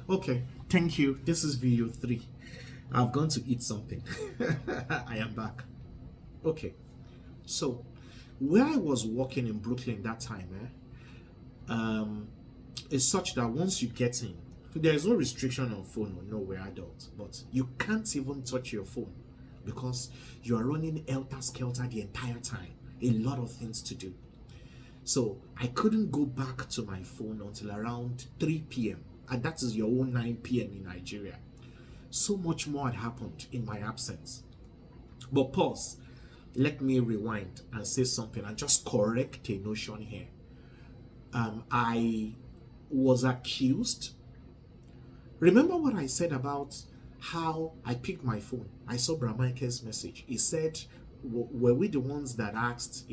Okay, thank you. This is video 3. I've gone to eat something. I am back. Okay, so where I was working in Brooklyn that time, um, is such that once you get in, there is no restriction on phone or no, we're adults, but you can't even touch your phone because you are running helter skelter the entire time. A lot of things to do. So I couldn't go back to my phone until around 3 p.m. And that is your own 9 p.m. in Nigeria. So much more had happened in my absence. But pause. Let me rewind and say something and just correct a notion here. I was accused. Remember what I said about how I picked my phone? I saw Bramike's message. He said, were we the ones that asked,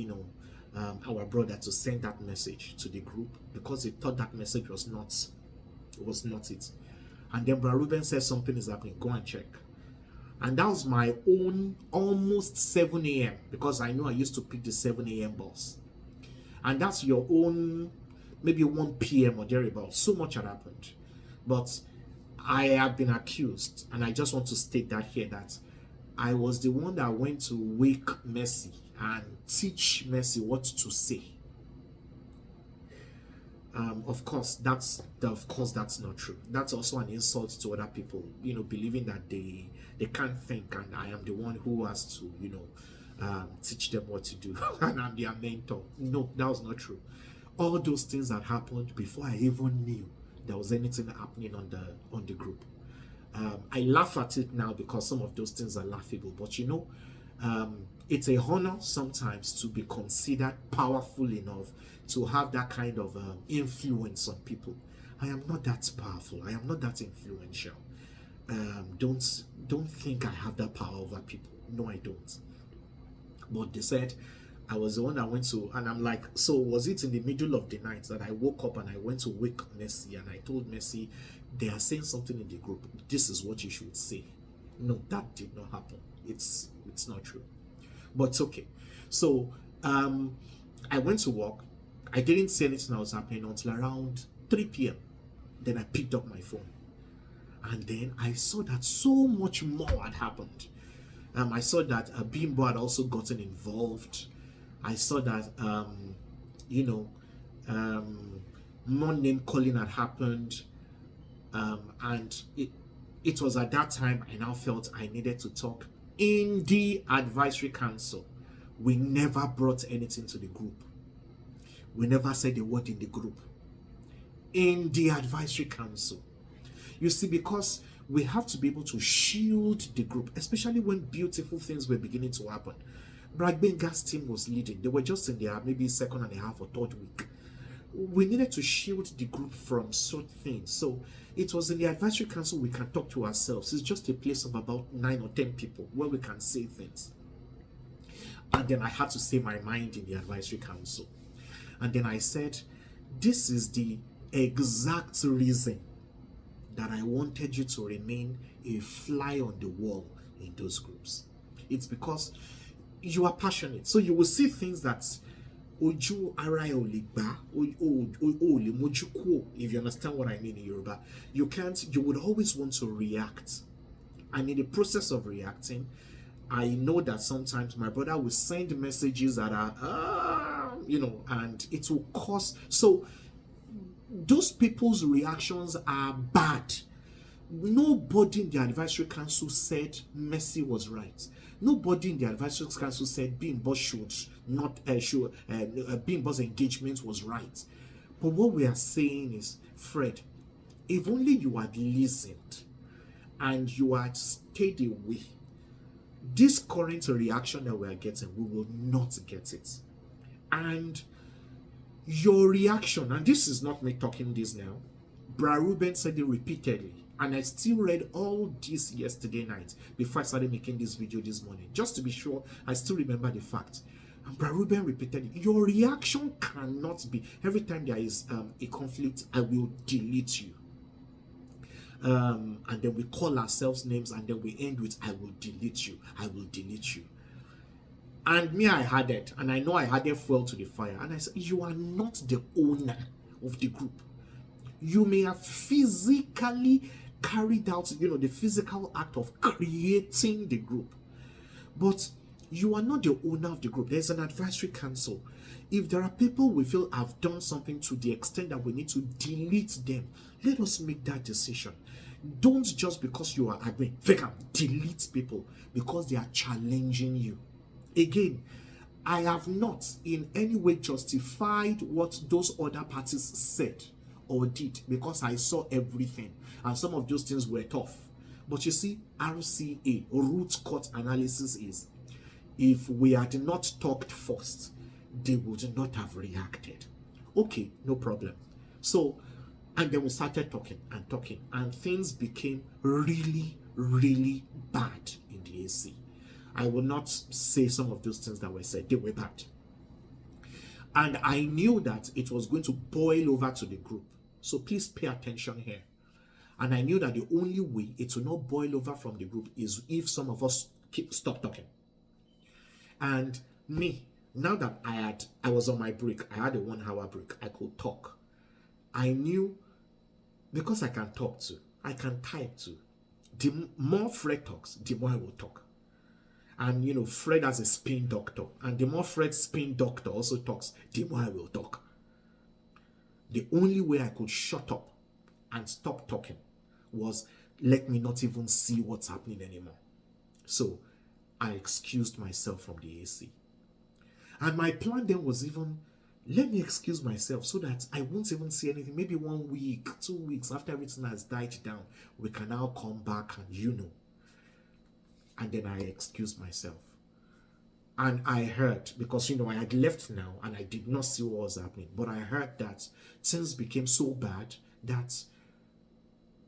our brother to send that message to the group because he thought that message was not it. And then Bra Ruben said something is happening. Go and check. And that was my own almost 7 a.m. because I know I used to pick the 7 a.m. bus. And that's your own maybe 1 p.m. or thereabouts. So much had happened. But I have been accused, and I just want to state that here, that I was the one that went to wake Mercy and teach Mercy what to say. Of course, that's not true. That's also an insult to other people, believing that they can't think, and I am the one who has to, teach them what to do, and I'm their mentor. No, that was not true. All those things that happened before I even knew there was anything happening on the group. I laugh at it now because some of those things are laughable, but it's a honor sometimes to be considered powerful enough to have that kind of influence on people. I am not that powerful. I am not that influential. Don't think I have that power over people. No, I don't. But they said I was the one that went to, and I'm like, so was it in the middle of the night that I woke up and I went to wake Mercy and I told Mercy, they are saying something in the group. This is what you should say. No, that did not happen. It's not true. But it's okay. So I went to work. I didn't see anything that was happening until around 3 p.m. Then I picked up my phone. And then I saw that so much more had happened. I saw that Bimbo had also gotten involved. I saw that, more name calling had happened. And it was at that time I now felt I needed to talk in the advisory council. We never brought anything to the group. We never said a word in the group. In the advisory council. You see, because we have to be able to shield the group, especially when beautiful things were beginning to happen. Brad Benga's team was leading. They were just in their maybe second and a half or third week. We needed to shield the group from certain things. So it was in the advisory council we can talk to ourselves. It's just a place of about 9 or 10 people where we can say things. And then I had to say my mind in the advisory council. And then I said, this is the exact reason that I wanted you to remain a fly on the wall in those groups. It's because you are passionate. So you will see things that if you understand what I mean in Yoruba, you would always want to react. And in the process of reacting, I know that sometimes my brother will send messages that are, and it will cause. So those people's reactions are bad. Nobody in the advisory council said Mercy was right. Nobody in the advisory council said Bimbo's Bimbo's engagement was right. But what we are saying is, Fred, if only you had listened and you had stayed away, this current reaction that we are getting, we will not get it. And your reaction, and this is not me talking this now, Bra Ruben said it repeatedly, and I still read all this yesterday night before I started making this video this morning, just to be sure I still remember the fact. And Bra Ruben repeated, your reaction cannot be, every time there is a conflict, I will delete you. And then we call ourselves names, and then we end with, I will delete you, I will delete you. And me, I had it, and I know I added fuel to the fire. And I said, you are not the owner of the group. You may have physically carried out, the physical act of creating the group, but you are not the owner of the group. There's an advisory council. If there are people we feel have done something to the extent that we need to delete them, let us make that decision. Don't just because you are admin, delete people because they are challenging you. Again, I have not in any way justified what those other parties said or did because I saw everything and some of those things were tough. But you see, RCA, root cause analysis, is if we had not talked first, they would not have reacted. Okay, no problem. So, and then we started talking, and things became really, really bad in the AC. I will not say some of those things that were said, they were bad. And I knew that it was going to boil over to the group. So please pay attention here. And I knew that the only way it will not boil over from the group is if some of us stop talking. And me, now that I was on my break, I had a 1 hour break, I could talk. I knew, because I can talk too, I can type too. The more Fred talks, the more I will talk. And Fred has a spin doctor, and the more Fred's spin doctor also talks, the more I will talk. The only way I could shut up and stop talking was let me not even see what's happening anymore. So I excused myself from the AC. And my plan then was even, let me excuse myself so that I won't even see anything. Maybe 1 week, 2 weeks after everything has died down, we can now come back and And then I excused myself. And I heard, because I had left now and I did not see what was happening, but I heard that things became so bad that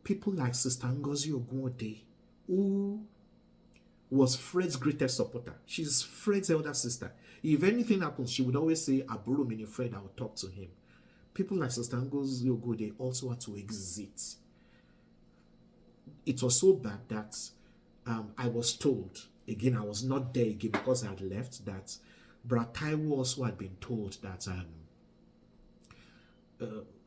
people like Sister Ngozi Ogunode, who was Fred's greatest supporter, she's Fred's elder sister. If anything happens, she would always say, Aburo mini Fred, I'll talk to him. People like Sister Ngozi Ogunode also had to exit. It was so bad that I was told, again, I was not there again because I had left, that Brad Taiwo also had been told that,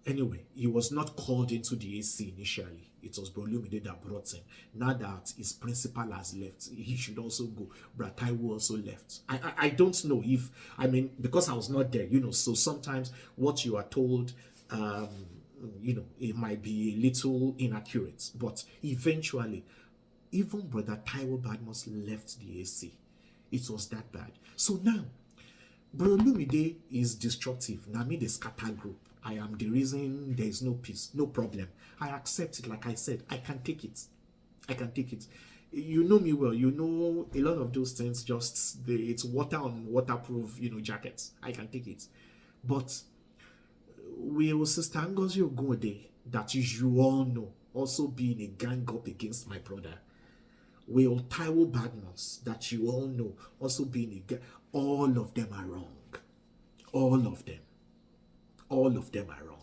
anyway, he was not called into the AC initially. It was Bro Lumide that brought him. Now that his principal has left, he should also go. Brad Taiwo also left. I don't know if, because I was not there, so sometimes what you are told, it might be a little inaccurate, but eventually, even Brother Taiwo Badmus left the AC. It was that bad. So now, Bro Lumide is destructive. Nami the scatter group. I am the reason there is no peace. No problem. I accept it. Like I said, I can take it. I can take it. You know me well. You know a lot of those things. It's water on waterproof, jackets. I can take it. But will Sister Ngozi Ogunode, that you all know, also being a gang up against my brother? Will Taiwo Badmus, that you all know, also being a gang? All of them are wrong. All of them. All of them are wrong.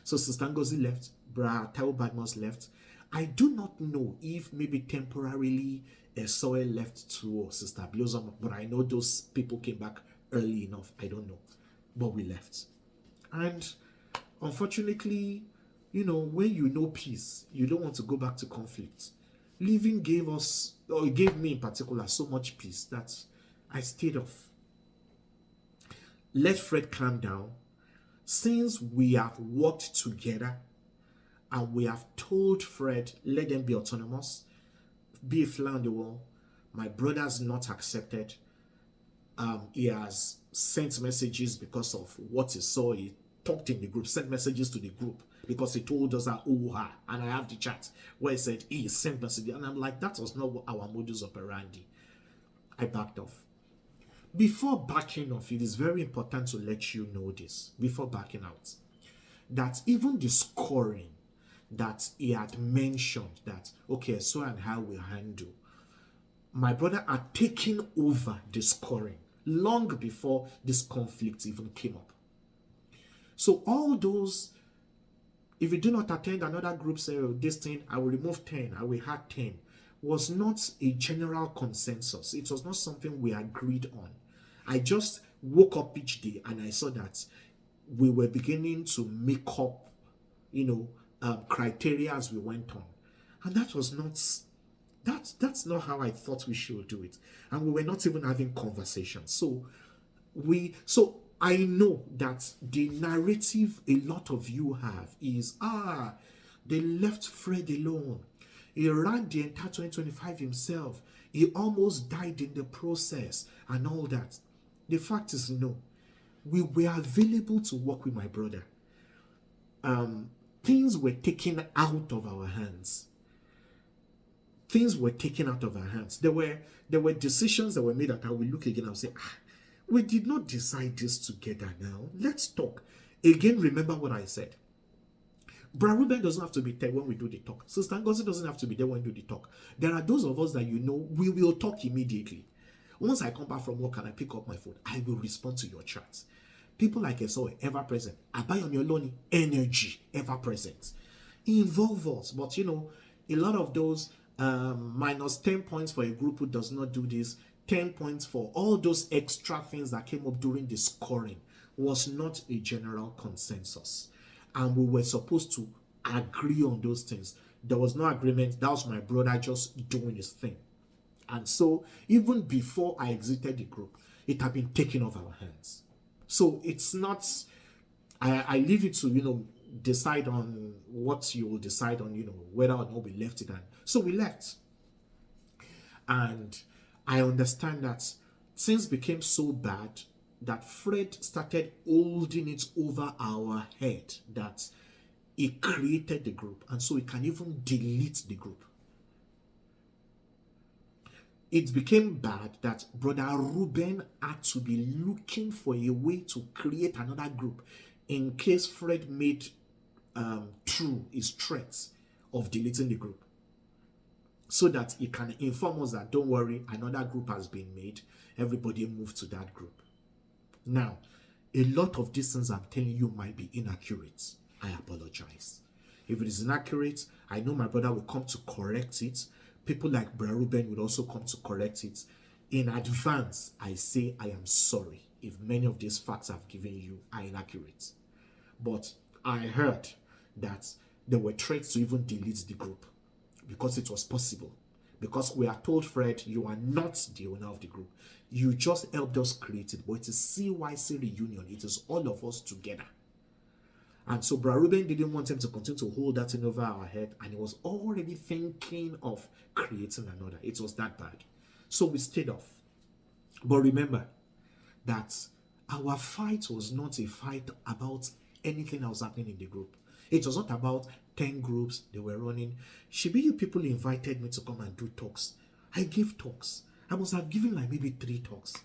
So Sister Ngozi left. Taiwo Badmus left. I do not know if maybe temporarily Soil left to Sister Blossom, but I know those people came back early enough. I don't know. But we left. And unfortunately, when you know peace, you don't want to go back to conflict. Leaving gave me in particular so much peace that I stayed off. Let Fred calm down. Since we have worked together and we have told Fred, let them be autonomous, be a fly on the wall, my brother's not accepted. He has sent messages because of what he saw. He talked in the group, sent messages to the group because he told us that, and I have the chat where he said he sent messages. And I'm like, that was not our modus operandi. I backed off. Before backing off, it is very important to let you know this, before backing out, that even the scoring that he had mentioned that, okay, so and how we handle, my brother had taken over the scoring long before this conflict even came up. So all those, if you do not attend another group, say, this thing, I will remove 10, I will add 10, was not a general consensus. It was not something we agreed on. I just woke up each day and I saw that we were beginning to make up criteria as we went on. And that was not, that's not how I thought we should do it. And we were not even having conversations. So I know that the narrative a lot of you have is, they left Fred alone. He ran the entire 2025 himself. He almost died in the process and all that. The fact is, no. We were available to work with my brother. Things were taken out of our hands. Things were taken out of our hands. There were decisions that were made that I will look again and say, we did not decide this together now. Let's talk. Again, remember what I said. Bra Ruben doesn't have to be there when we do the talk. Sister Ngozi doesn't have to be there when we do the talk. There are those of us that we will talk immediately. Once I come back from work and I pick up my phone, I will respond to your chats. People like Esau, ever present. Abayomiloni, energy, ever present. Involve us. But a lot of those minus 10 points for a group who does not do this, 10 points for all those extra things that came up during the scoring was not a general consensus. And we were supposed to agree on those things. There was no agreement. That was my brother just doing his thing. And so even before I exited the group, it had been taken off our hands. So it's not, I leave it to, decide on what you will decide on, whether or not we left it. And so we left. And I understand that things became so bad that Fred started holding it over our head that he created the group. And so he can even delete the group. It became bad that Brother Ruben had to be looking for a way to create another group in case Fred made true his threats of deleting the group, so that he can inform us that, don't worry, another group has been made. Everybody move to that group. Now, a lot of these things I'm telling you might be inaccurate. I apologize. If it is inaccurate, I know my brother will come to correct it. People like Brother Ruben will also come to correct it. In advance, I say I am sorry if many of these facts I've given you are inaccurate. But I heard that there were threats to even delete the group because it was possible. Because we are told, Fred, you are not the owner of the group. You just helped us create it. But it is CYC reunion. It is all of us together. And so Brother Ruben didn't want him to continue to hold that thing over our head. And he was already thinking of creating another. It was that bad. So we stayed off. But remember that our fight was not a fight about anything that was happening in the group. It was not about 10 groups they were running. Shibi, you people invited me to come and do talks. I gave talks. I must have given like maybe 3 talks.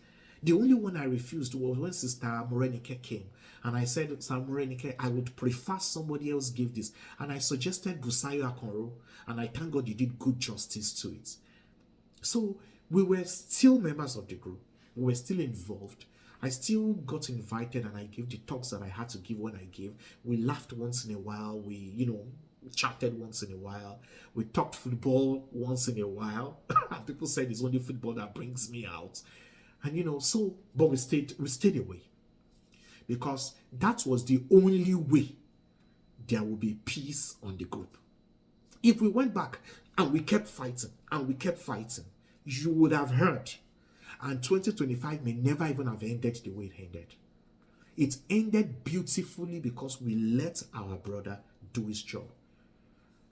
The only one I refused was when Sister Morenike came. And I said, Sister Morenike, I would prefer somebody else give this. And I suggested Busayo Akonro. And I thank God you did good justice to it. So we were still members of the group. We were still involved. I still got invited and I gave the talks that I had to give when I gave. We laughed once in a while. We, chatted once in a while. We talked football once in a while. And people said it's only football that brings me out. And but we stayed away. Because that was the only way there would be peace on the group. If we went back and we kept fighting, you would have heard. And 2025 may never even have ended the way it ended. It ended beautifully because we let our brother do his job.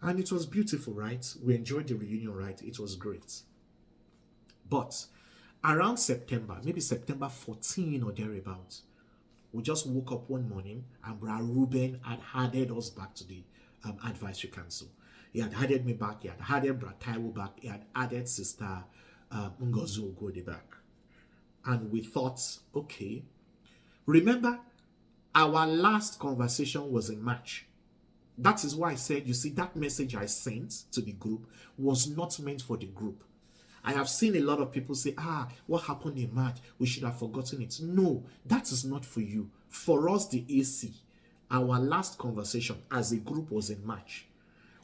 And it was beautiful, right? We enjoyed the reunion, right? It was great. But around September, maybe September 14 or thereabouts, we just woke up one morning and Brother Ruben had added us back to the advisory council. He had added me back. He had added Brother Taiwo back. He had added Sister Ngozi Ogode back. And we thought, okay. Remember, our last conversation was in March. That is why I said, you see, that message I sent to the group was not meant for the group. I have seen a lot of people say, what happened in March? We should have forgotten it. No, that is not for you. For us, the AC, our last conversation as a group was in March.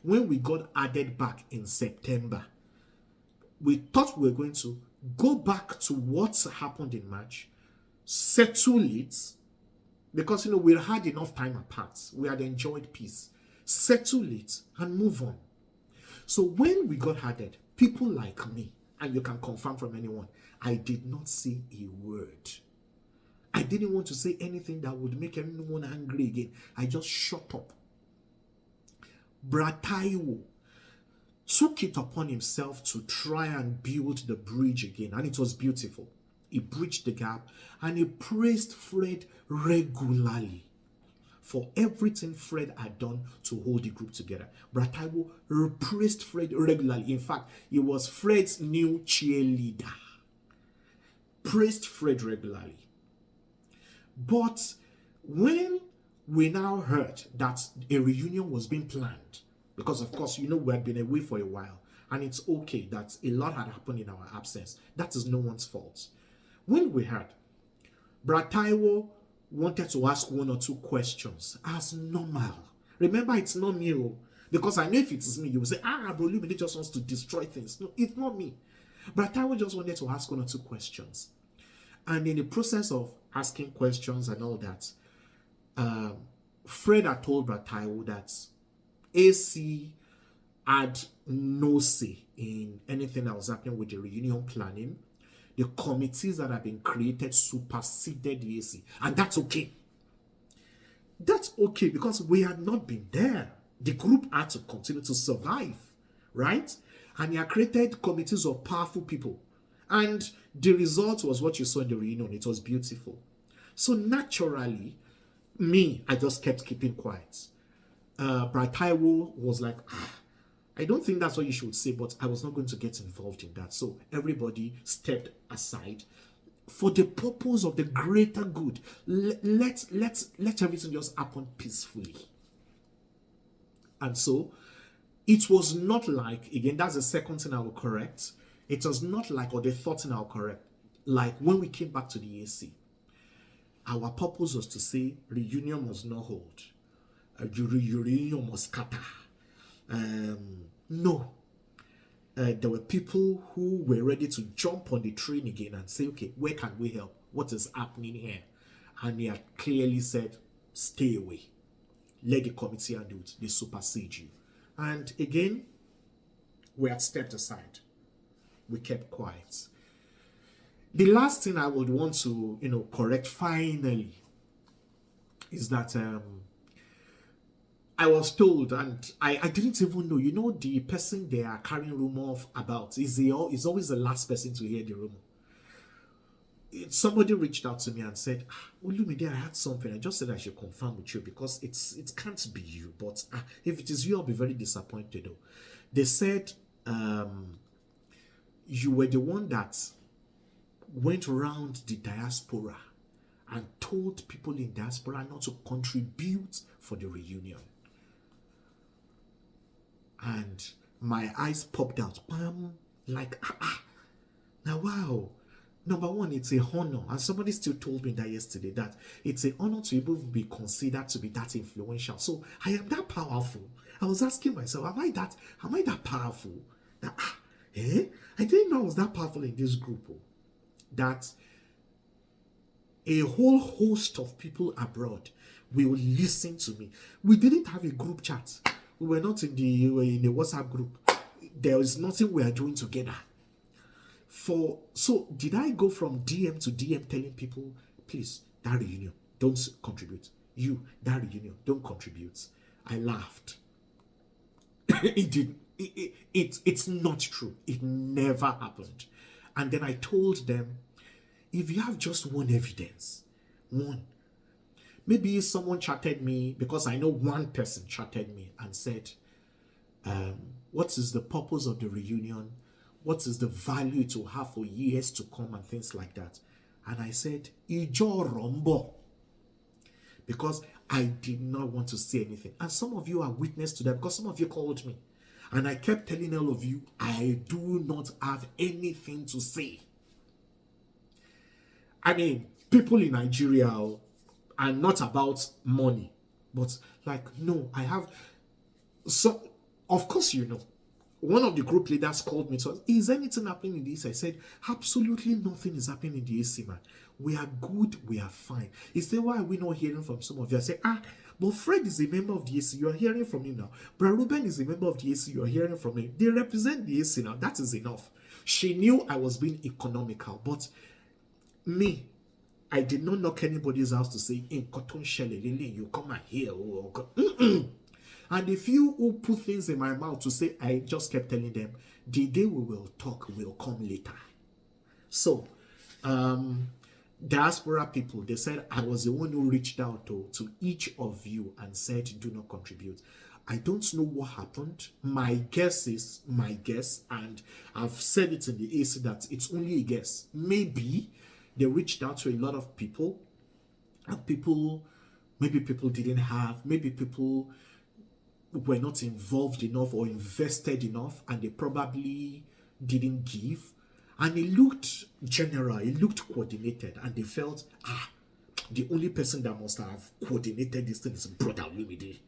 When we got added back in September, we thought we were going to go back to what happened in March, settle it, because, we had enough time apart. We had enjoyed peace. settle it, and move on. So when we got added, people like me, and you can confirm from anyone, I did not say a word. I didn't want to say anything that would make anyone angry again. I just shut up. Brataiwo took it upon himself to try and build the bridge again, and it was beautiful. He bridged the gap, and he praised Fred regularly for everything Fred had done to hold the group together. Brataiwo praised Fred regularly. In fact, he was Fred's new cheerleader. Praised Fred regularly. But when we now heard that a reunion was being planned, because of course, we had been away for a while, and it's okay that a lot had happened in our absence. That is no one's fault. When we heard, Brataiwo wanted to ask one or two questions as normal. Remember, it's not me, because I know if it is me, you will say, Bro Lumide just wants to destroy things. No, it's not me. Brataiwo just wanted to ask one or two questions. And in the process of asking questions and all that, Fred had told Brataiwo that AC had no say in anything that was happening with the reunion planning. The committees that have been created superseded the AC. And that's okay. That's okay because we had not been there. The group had to continue to survive, right? And he had created committees of powerful people. And the result was what you saw in the reunion. It was beautiful. So naturally, I just kept keeping quiet. Brataiwo was like, I don't think that's what you should say, but I was not going to get involved in that. So everybody stepped aside for the purpose of the greater good. Let everything just happen peacefully. And so it was not like, again, that's the second thing I will correct. It was not like, or the third thing I'll correct, like when we came back to the AC, our purpose was to say reunion must not hold. Reunion must scatter. No. There were people who were ready to jump on the train again and say, okay, where can we help? What is happening here? And they had clearly said, stay away. Let the committee handle it. They supersede you. And again, we had stepped aside. We kept quiet. The last thing I would want to, correct finally is that I was told, and I didn't even know, the person they are carrying rumor about is always the last person to hear the rumor. Somebody reached out to me and said, Olumide, I had something. I just said I should confirm with you because it can't be you. But if it is you, I'll be very disappointed though. They said you were the one that went around the diaspora and told people in diaspora not to contribute for the reunion. And my eyes popped out. Like, now wow. Number one, it's a honor. And somebody still told me that yesterday, that it's an honor to even be considered to be that influential. So I am that powerful. I was asking myself, am I that powerful? That, I didn't know I was that powerful in this group. That a whole host of people abroad will listen to me. We didn't have a group chat. We were not in the WhatsApp group. There is nothing we are doing together. So did I go from DM to DM telling people, please, that reunion, don't contribute. You, that reunion, don't contribute. I laughed. It's not true. It never happened. And then I told them, if you have just one evidence, maybe someone chatted me, because I know one person chatted me and said, what is the purpose of the reunion? What is the value it will have for years to come and things like that? And I said, Ijo Rombo. Because I did not want to say anything. And some of you are witness to that because some of you called me. And I kept telling all of you, I do not have anything to say. I mean, people in Nigeria are not about money. But like, no, I have... So, of course you know. One of the group leaders called me to ask, is anything happening in this? I said, absolutely nothing is happening in the AC, man. We are good, we are fine. Is there why are we not hearing from some of you? I said, But Fred is a member of the AC. You are hearing from him now. Brother Ruben is a member of the AC. You are hearing from him. They represent the AC now. That is enough. She knew I was being economical, but me, I did not knock anybody's house to say, in cotton shell, you come and hear. And the few who put things in my mouth to say, I just kept telling them, the day we will talk will come later. So, diaspora people, they said I was the one who reached out to each of you and said, do not contribute. I don't know what happened. My guess is my guess, and I've said it in the AC that it's only a guess. Maybe they reached out to a lot of people, and maybe people didn't have, maybe people were not involved enough or invested enough, and they probably didn't give. And it looked general, it looked coordinated, and they felt, the only person that must have coordinated this thing is Brother Olumide.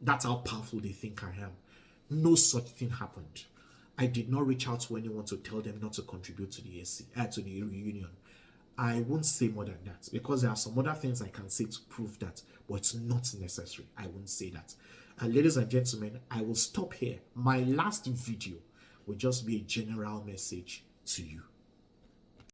That's how powerful they think I am. No such thing happened. I did not reach out to anyone to tell them not to contribute to the AC, to the reunion. I won't say more than that, because there are some other things I can say to prove that, but it's not necessary. I won't say that. Ladies and gentlemen, I will stop here. My last video will just be a general message to you.